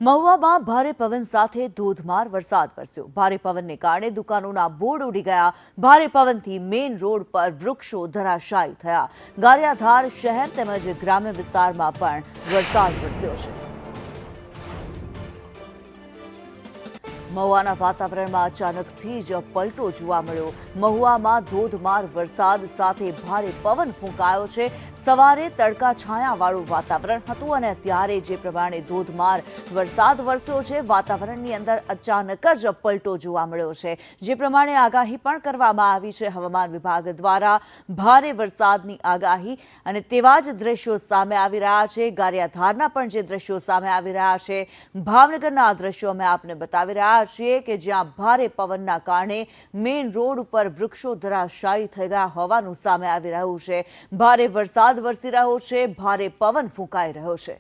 મહુવામાં ભારે પવન સાથે ધોધમાર વરસાદ વરસ્યો। ભારે પવનને કારણે દુકાનોના બોર્ડ ઉડી ગયા। ભારે પવનથી મેઇન રોડ પર વૃક્ષો ધરાશાયી થયા। ગારિયાધાર શહેર તેમજ ગ્રામ્ય વિસ્તારમાં પણ વરસાદ વરસ્યો છે। મહુવાના વાતાવરણમાં અચાનકથી જ પલટો જોવા મળ્યો। મહુવામાં ધોધમાર વરસાદ સાથે ભારે પવન ફૂંકાયો છે। સવારે તડકા છાયાવાળું વાતાવરણ હતું અને અત્યારે જે પ્રમાણે ધોધમાર વરસાદ વરસ્યો છે, વાતાવરણની અંદર અચાનક જ પલટો જોવા મળ્યો છે। જે પ્રમાણે આગાહી પણ કરવામાં આવી છે હવામાન વિભાગ દ્વારા ભારે વરસાદની આગાહી, અને તેવા જ દ્રશ્યો સામે આવી રહ્યા છે। ગારિયાધારના પણ જે દ્રશ્યો સામે આવી રહ્યા છે, ભાવનગરના આ દ્રશ્યો અમે આપને બતાવી રહ્યા છીએ કે જ્યાં ભારે પવનના કારણે મેઇન રોડ ઉપર વૃક્ષો ધરાશાયી થઈ ગયા હોવાનું સામે આવી રહ્યું છે। ભારે વરસાદ વરસી રહ્યો છે, ભારે પવન ફૂંકાઈ રહ્યો છે।